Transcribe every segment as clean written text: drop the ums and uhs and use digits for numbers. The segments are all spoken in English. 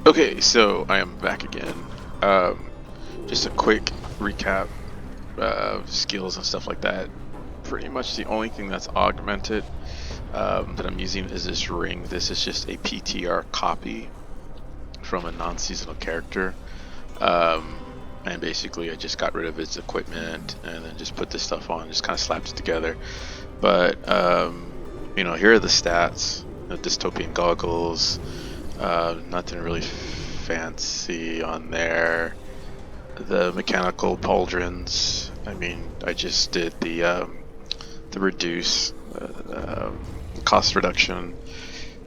Okay, so I am back again. Just a quick recap of skills and stuff like that. Pretty much the only thing that's augmented that I'm using is this ring. This is just a PTR copy from a non-seasonal character. And basically I just got rid of its equipment and then just put this stuff on, just kind of slapped it together. But, here are the stats. Dystopian goggles. Nothing really fancy on there. The mechanical pauldrons. I mean, I just did the reduce, cost reduction,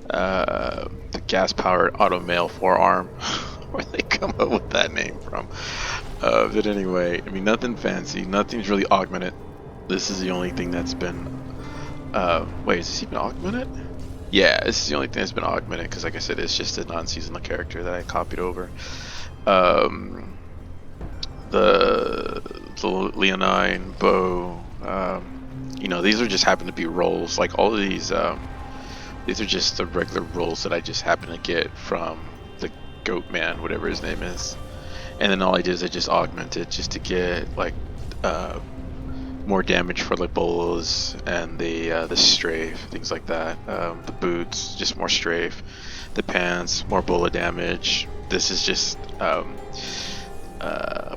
the gas-powered auto mail forearm. Where they come up with that name from? But anyway, I mean, nothing fancy. Nothing's really augmented. This is the only thing that's been. Wait, is this even augmented? Yeah, this is the only thing that's been augmented because, like I said, it's just a non-seasonal character that I copied over. The Leonine bow. These are just happen to be rolls. Like all of these are just the regular rolls that I just happen to get from the Goat Man, whatever his name is. And then all I did is I just augmented just to get like more damage for the bolas and the strafe, things like that. The boots, just more strafe. The pants, more bola damage. This is just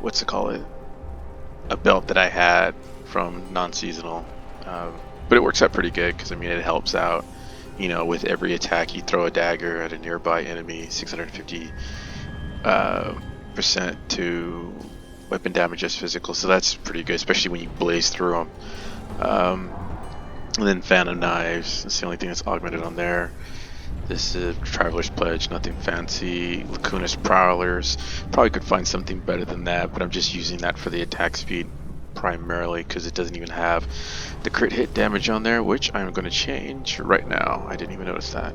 what's it called? A belt that I had from non-seasonal, but it works out pretty good because I mean it helps out. With every attack you throw a dagger at a nearby enemy, 650 percent to weapon damage as physical, so that's pretty good, especially when you blaze through them. And then Phantom Knives, that's the only thing that's augmented on there. This is Traveler's Pledge, nothing fancy. Lacuna's Prowlers, probably could find something better than that, but I'm just using that for the attack speed primarily because it doesn't even have the crit hit damage on there, which I'm going to change right now. I didn't even notice that.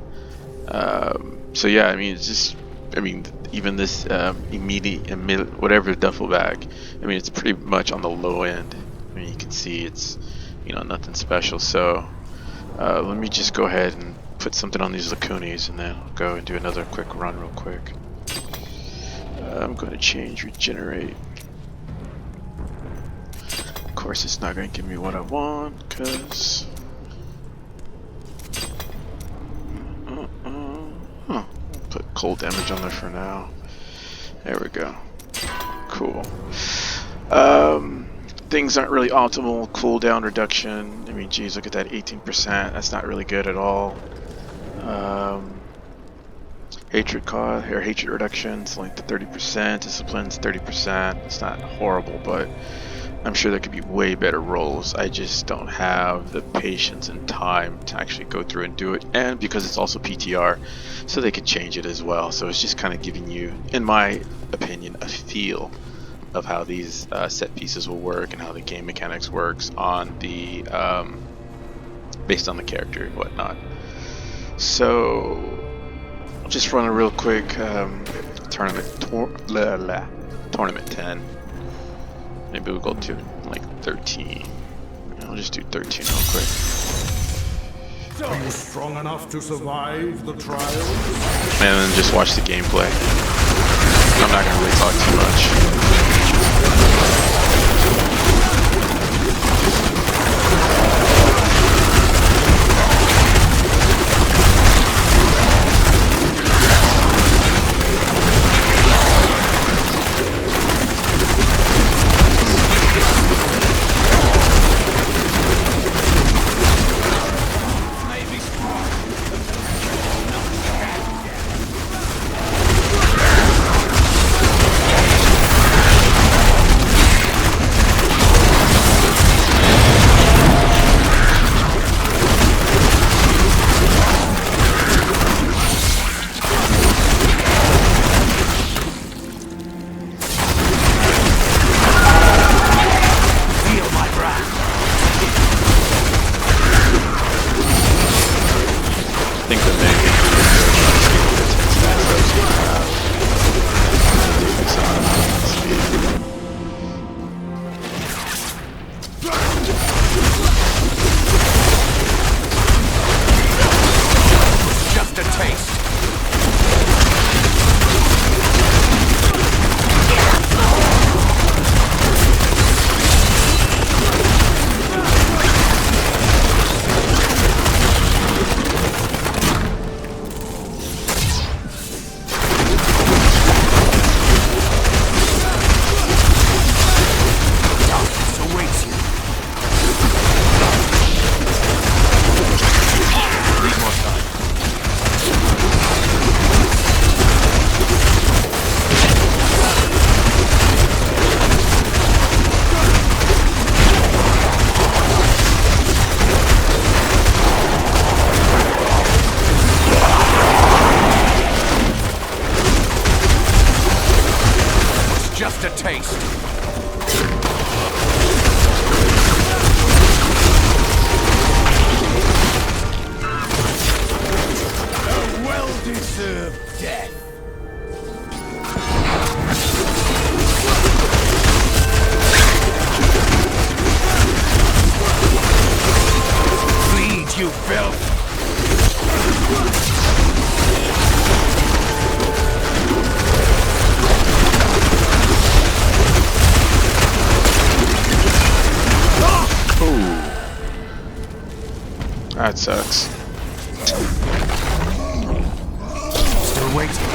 So yeah, I mean, it's just, even this immediate whatever duffel bag, I mean, it's pretty much on the low end. I mean, you can see it's, nothing special. So let me just go ahead and put something on these Lacunis and then I'll go and do another quick run real quick. I'm going to change Regenerate. Of course, it's not going to give me what I want because put cold damage on there for now. There we go. Cool. Things aren't really optimal. Cooldown reduction. I mean, geez, look at that, 18%. That's not really good at all. Hatred cost or hatred reduction, it's like to 30%. Discipline's 30%. It's not horrible, but I'm sure there could be way better rolls. I just don't have the patience and time to actually go through and do it, and because it's also PTR, so they could change it as well. So it's just kind of giving you, in my opinion, a feel of how these set pieces will work and how the game mechanics works on the based on the character and whatnot. So I'll just run a real quick tournament 10. Maybe we'll go to like 13. I'll just do 13 real quick. Are you strong enough to survive the trial? And then just watch the gameplay. I'm not gonna really talk too much. taste. A well-deserved death. Bleed, you filth! Ooh. That sucks. Still waiting.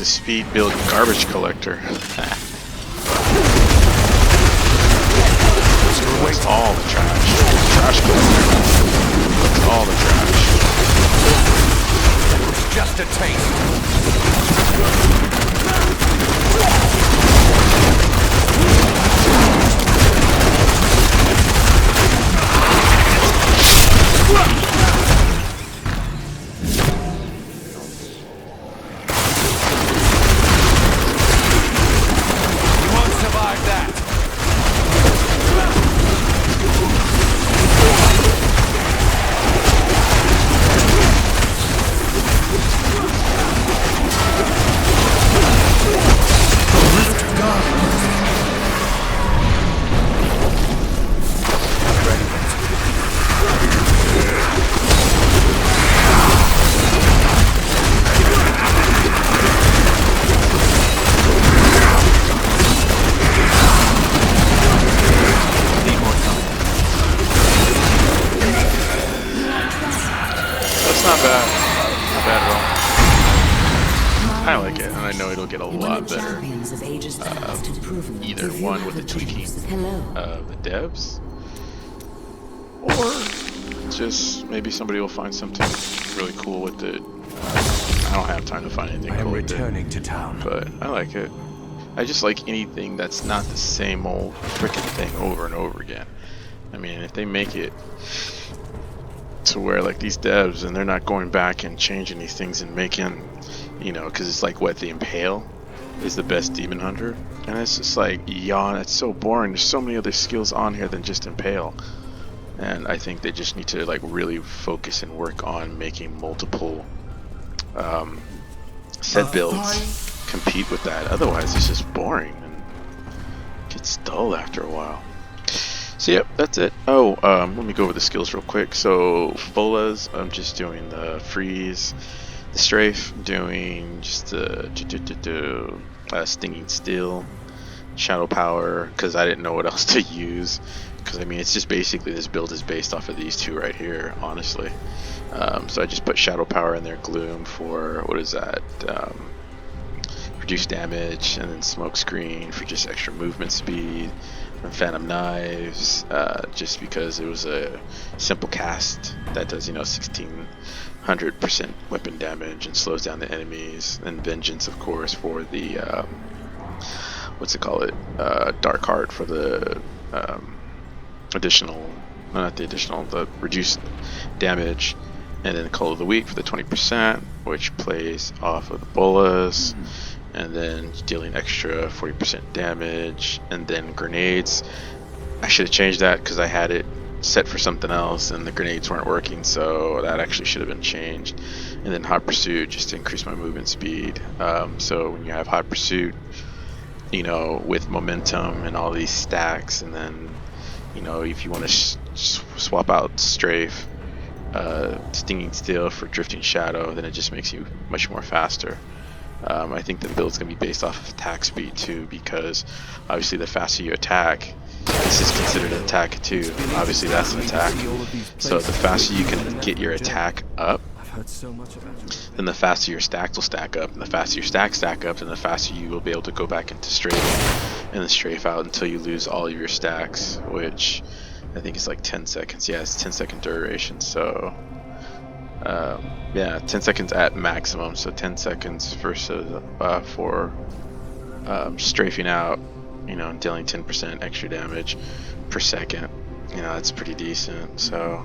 Speed build garbage collector. What's all the trash? Trash collector. What's all the trash? Just a taste. Not bad. Not bad at all. I like it, and I know it'll get a lot better. Either one with the tweaking of the devs, or just maybe somebody will find something really cool with it. I don't have time to find anything cool with it, to town. but I like it. I just like anything that's not the same old freaking thing over and over again. I mean, if they make it to where like these devs and they're not going back and changing these things and making, you know, because it's like what the Impale is the best demon hunter, and it's just like, yawn, it's so boring. There's so many other skills on here than just Impale, and I think they just need to like really focus and work on making multiple set builds compete with that. Otherwise it's just boring and gets dull after a while. So yep, that's it. Oh, let me go over the skills real quick. So Bolas, I'm just doing the freeze. The strafe, doing just the stinging steel, shadow power, because I didn't know what else to use. Because I mean, it's just basically this build is based off of these two right here, honestly. So I just put shadow power in there, gloom for what is that? Reduce damage, and then smoke screen for just extra movement speed. And Phantom Knives, just because it was a simple cast that does, you know, 1600% weapon damage and slows down the enemies. And Vengeance, of course, for the what's it called? Dark Heart for the additional not the additional, the reduced damage, and then Call of the Week for the 20%, which plays off of the bolas, and then dealing extra 40% damage, and then grenades. I should have changed that because I had it set for something else and the grenades weren't working, so that actually should have been changed. And then Hot Pursuit just to increase my movement speed. So when you have Hot Pursuit, you know, with momentum and all these stacks, and then, you know, if you want to swap out Strafe, Stinging Steel for Drifting Shadow, then it just makes you much more faster. I think the build's going to be based off of attack speed too, because obviously the faster you attack, this is considered an attack too. Obviously that's an attack. So the faster you can get your attack up, then the faster your stacks will stack up, and the faster your stacks stack up, then the faster you will be able to go back into strafe and then strafe out until you lose all of your stacks, which I think is like 10 seconds. Yeah, it's 10-second duration. So yeah, 10 seconds at maximum. So 10 seconds versus for strafing out, you know, and dealing 10% extra damage per second. You know, that's pretty decent. So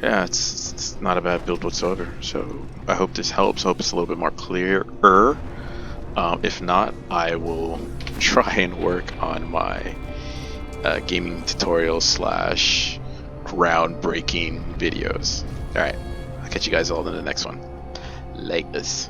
yeah, it's not a bad build whatsoever. So I hope this helps. I hope it's a little bit more clearer. If not, I will try and work on my gaming tutorials slash groundbreaking videos. Alright, I'll catch you guys all in the next one. Latest.